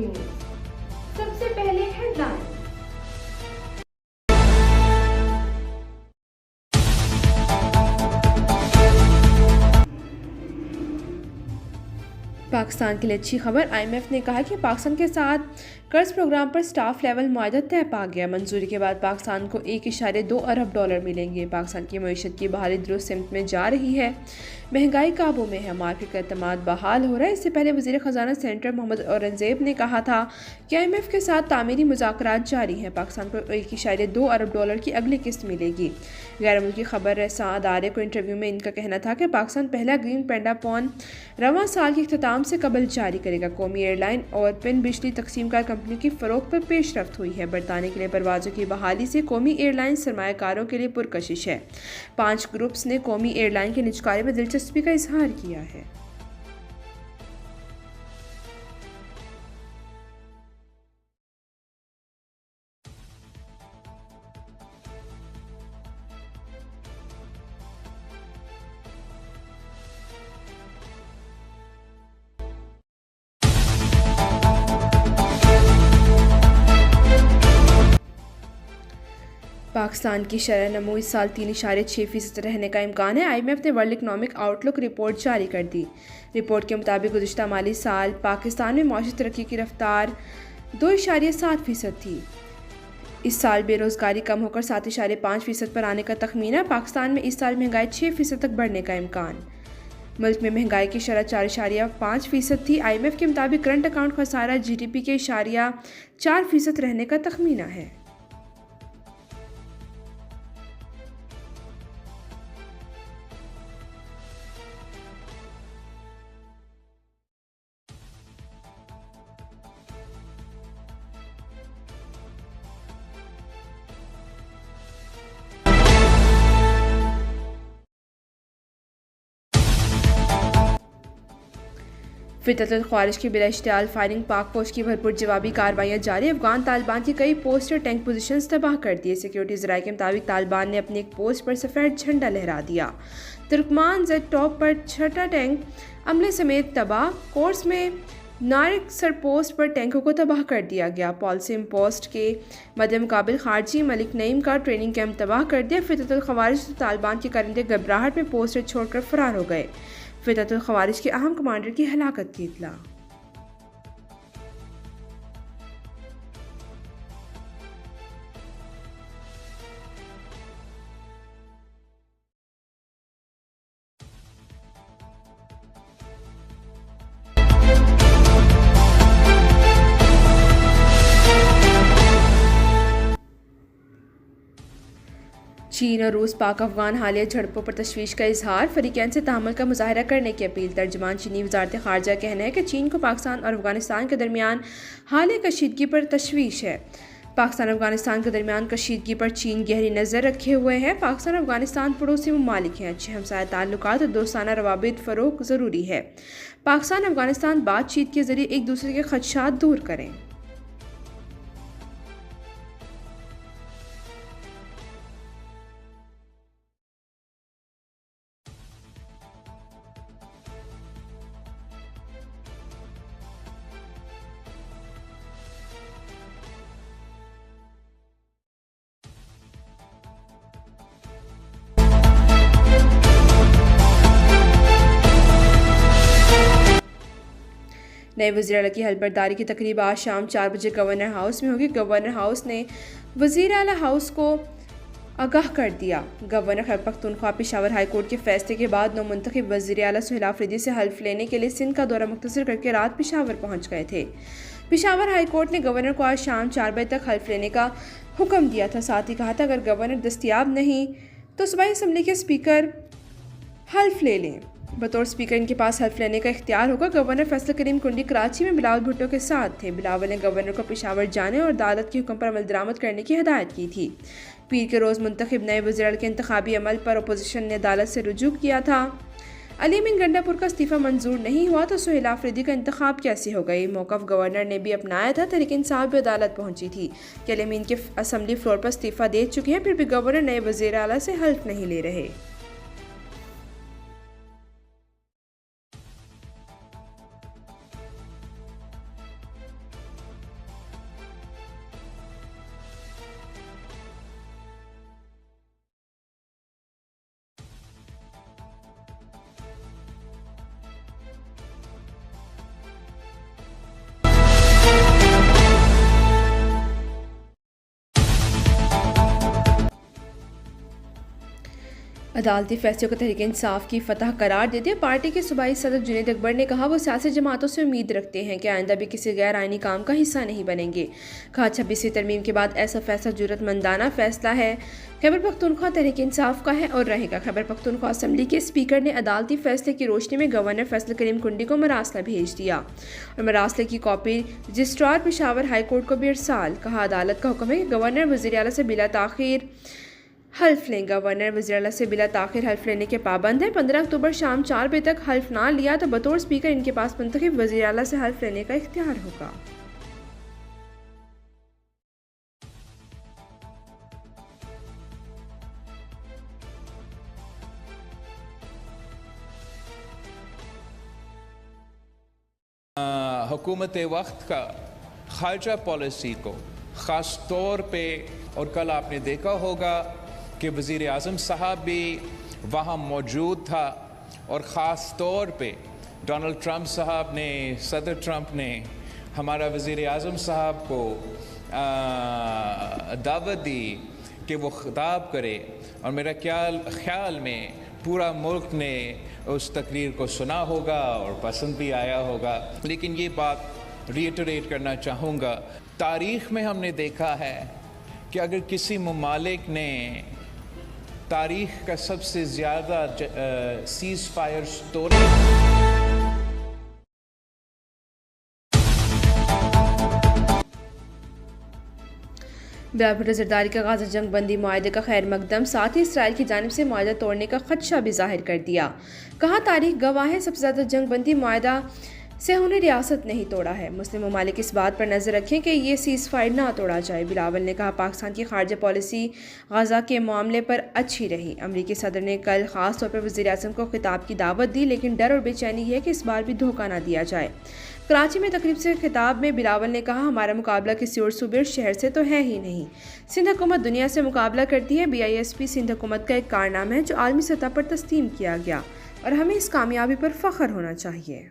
TV news. सबसे पहले headline. Pakistan के लिए अच्छी खबर। IMF ने कहा कि पाकिस्तान के साथ कर्ज प्रोग्राम पर स्टाफ लेवल मुआहदा तय पा गया। मंजूरी के बाद पाकिस्तान को $1.2 अरब मिलेंगे। पाकिस्तान की मईशत की बहाली दुरुस्त सिमत में जा रही है। महंगाई काबू में है। मार्केट का एतमाद बहाल हो रहा है। इससे पहले वज़ीर ख़जाना सेनेटर मोहम्मद औरंगज़ेब ने कहा था कि IMF के साथ तामीरी मुज़ाकरात जारी हैं। पाकिस्तान को $1.2 अरब की अगली किस्त मिलेगी। गैर मुल्की खबर रसां अदारे को इंटरव्यू में इनका कहना था कि पाकिस्तान पहला ग्रीन पेंडापॉन रवां साल के इख्तिताम से कबल जारी करेगा। कौमी एयरलाइन और पिन बिजली तकसीमकार कंपनियों की फ़रोग पर पेशरफ्त हुई है। बरतानिया के लिए परवाज़ों की बहाली से कौमी एयरलाइन सरमायाकारों के लिए पुरकशिश है। 5 ग्रुप्स ने कौमी एयरलाइन के निजकारी में दिलचस्पी का इजहार किया है। पाकिस्तान की शरह नमू इस साल 3.6% रहने का इम्कान है। IMF ने वर्ल्ड इकनॉमिक आउटलुक रिपोर्ट जारी कर दी। रिपोर्ट के मुताबिक गुज़िश्ता माली साल पाकिस्तान में मौसमी तरक्की की रफ्तार 2.7% थी। इस साल बेरोज़गारी कम होकर 7.5% पर आने का तखमीना। पाकिस्तान में इस साल महंगाई 6% तक बढ़ने का इम्कान। मुल्क में महंगाई की शरह 4.5% थी। IMF के मुताबिक करंट अकाउंट खसारा GDP के 4% रहने का तखमीना है। फितरतुल ख्वारिज की बिला इश्तियाल फायरिंग। पाक फौज की भरपूर जवाबी कार्रवाइयाँ जारी। अफगान तालिबान की कई पोस्ट और टैंक पोजीशंस तबाह कर दिए। सिक्योरिटी ज़राए के मुताबिक तालिबान ने अपनी एक पोस्ट पर सफ़ेद झंडा लहरा दिया। तुर्कमान जेड टॉप पर 6ठा टैंक अमले समेत तबाह। कोर्स में नारिक सरपोस्ट पर टैंकों को तबाह कर दिया गया। पॉलसिम पोस्ट के मद्दे मुकाबिल खारजी मलिक नईम का ट्रेनिंग कैंप तबाह कर दिया। फितरतुल ख्वारिज तालिबान के कारिंदे घबराहट में पोस्ट छोड़कर फरार हो गए। फितरतुल ख्वारिज के अहम कमांडर की हलाकत की इत्तला। चीन और रूस पाक अफगान हालिया झड़पों पर तशवीश का इजहार। फरीकैन से तहम्मुल का मुजाहरा करने की अपील। तर्जुमान चीनी वजारत खारजा का कहना है कि चीन को पाकिस्तान और अफगानिस्तान के दरमियान हालिया कशीदगी पर तशवीश है। पाकिस्तान और अफगानिस्तान के दरमियान कशीदगी पर चीन गहरी नज़र रखे हुए है। पाकिस्तान और अफगानिस्तान पड़ोसी ममालिक हैं। अच्छे हमसाया ताल्लुकात और दोस्ताना रवाबित फ़रोग़ ज़रूरी है। पाकिस्तान और अफगानिस्तान बातचीत के ज़रिए एक दूसरे के खदशात दूर करें। नए वज़ीर आला की हलबरदारी की तकरीब आज शाम 4 बजे गवर्नर हाउस में होगी। गवर्नर हाउस ने वज़ीर आला हाउस को आगाह कर दिया। Governor Khyber Pakhtunkhwa Peshawar high court के फैसले के बाद नौमुंतखब वज़ीर आला सुहेल आफरीदी से हल्फ लेने के लिए सिंध का दौरा मुख्तसर करके रात पेशावर पहुँच गए थे। पेशावर हाई कोर्ट ने गवर्नर को आज शाम 4 बजे तक हल्फ लेने का हुक्म दिया था। साथ ही कहा था अगर गवर्नर दस्तियाब नहीं तो सूबाई असम्बली के स्पीकर हल्फ ले लें। बतौर स्पीकर इनके पास हल्फ लेने का इख्तियार होगा। गवर्नर फैसल करीम कुंडी कराची में बिलावल भुट्टो के साथ थे। बिलावल ने गवर्नर को पेशावर जाने और अदालत के हुक्म पर अमल दरामद करने की हिदायत की थी। पीर के रोज़ मुंतखब नए वज़ीर के इंतखाबी अमल पर अपोजिशन ने अदालत से रुजू किया था। अली मीन गंडापुर का इस्तीफ़ा मंजूर नहीं हुआ तो सुहेल आफरीदी का इंतखाब कैसे हो गई। मौक़िफ़ गवर्नर ने भी अपनाया था। तहरीक इंसाफ भी अदालत पहुंची थी कि अली मीन के असम्बली फ्लोर पर इस्तीफ़ा दे चुके हैं, फिर भी गवर्नर नए वज़ीर आला से हल्फ नहीं ले रहे। अदालती फैसले को तहरीक इंसाफ की फतह करार देते पार्टी के सूबाई सदर जुनैद अकबर ने कहा वो सियासी जमातों से उम्मीद रखते हैं कि आइंदा भी किसी गैर आइनी काम का हिस्सा नहीं बनेंगे। कहा 26वीं तरमीम के बाद ऐसा फैसला जुर्रतमंदाना फैसला है, खैबर पख्तूनख्वा तहरीक इंसाफ का है और रहेगा। खैबर पख्तूनख्वा असम्बली के स्पीकर ने अदालती फैसले की रोशनी में गवर्नर फैसल करीम कुंडी को मरासला भेज दिया और मरासले की copy registrar Peshawar high court को भी इरसाल। कहा अदालत का हुक्म है कि गवर्नर वज़ीर आला से बिला ताख़ीर हल्फ लें। गवर्नर वज़ीर आला से बिला ताख़ीर हल्फ लेने के पाबंद है। 15 अक्टूबर शाम 4 बजे तक हल्फ ना लिया तो बतौर स्पीकर इनके पास मुंतखब वज़ीर आला से हल्फ लेने का इख्तियार होगा। हुकूमत वक्त का ख़ारजा पॉलिसी को ख़ास तौर पे, और कल आपने देखा होगा कि वज़ीर आज़म साहब भी वहाँ मौजूद था और ख़ास तौर पे डोनाल्ड ट्रंप साहब ने, सदर ट्रंप ने हमारा वज़ीर आज़म साहब को दावत दी कि वो ख़िताब करे और मेरा ख्याल में पूरा मुल्क ने उस तकरीर को सुना होगा और पसंद भी आया होगा। लेकिन ये बात रीइटरेट करना चाहूँगा, तारीख़ में हमने देखा है कि अगर किसी ममालिक ने तारीख़ का सबसे ज़्यादा सीज़ फायर स्टोरी बिला भुट्टो ज़रदारी का गाज़ा जंग बंदी मुआहदे का खैर मकदम, साथ ही इसराइल की जानिब से मुआहदा तोड़ने का खदशा भी जाहिर कर दिया। कहा तारीख गवाह है सबसे ज़्यादा जंग बंदी मुआहदा से उन्हें रियासत नहीं तोड़ा है। मुस्लिम ममालिक इस बात पर नज़र रखें कि ये सीज़ फायर ना तोड़ा जाए। बिलावल ने कहा पाकिस्तान की खारजा पॉलिसी गाज़ा के मामले पर अच्छी रही। अमरीकी सदर ने कल ख़ास तौर पर वज़ीर आज़म को खिताब की दावत दी, लेकिन डर और बेचैनी है कि इस बार भी धोखा ना दिया जाए। कराची में तकरीब से खिताब में बिलावल ने कहा हमारा मुकाबला किसी और सूबे और शहर से तो है ही नहीं। सिंध हुकूमत दुनिया से मुकाबला करती है। BISP सिंध हुकूमत का एक कारनामा है जो आलमी सतह पर तस्लीम किया गया और हमें इस कामयाबी पर फ़ख्र होना चाहिए।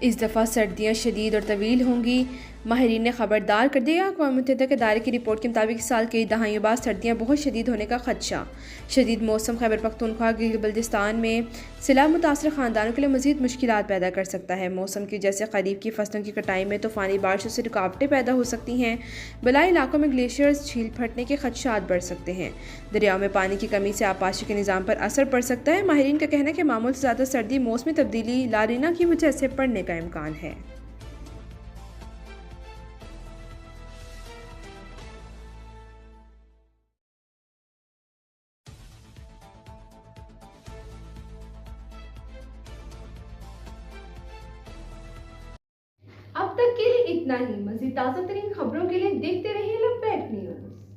इस दफ़ा सर्दियाँ शदीद और तवील होंगी, माहिरीन ने खबरदार कर दिया। अक़वाम मुत्तहिदा के दायरे की रिपोर्ट के मुताबिक इस साल कई दहाइयों बाद सर्दियाँ बहुत शदीद होने का खदशा। शदीद मौसम खैबर पख्तूनख्वा गिल बल्दिस्तान में सैलाब मुतासर ख़ानदानों के लिए मज़ीद मुश्किलात पैदा कर सकता है। मौसम की जैसे क़रीब की फसलों की कटाई में तूफ़ानी बारिशों से रुकावटें पैदा हो सकती हैं। बलाई इलाकों में ग्लेशियर्स झील फटने के खदशात बढ़ सकते हैं। दरियाओं में पानी की कमी से आबपाशी के निज़ाम पर असर पड़ सकता है। माहिरीन का कहना है कि मामूल से ज़्यादा सर्दी मौसमी तब्दीली लारीना की वजह से पड़ने का इम्कान है। अब तक के लिए इतना ही। मज़ीद ताज़ा तरीन खबरों के लिए देखते रहिए लपैक न्यूज़।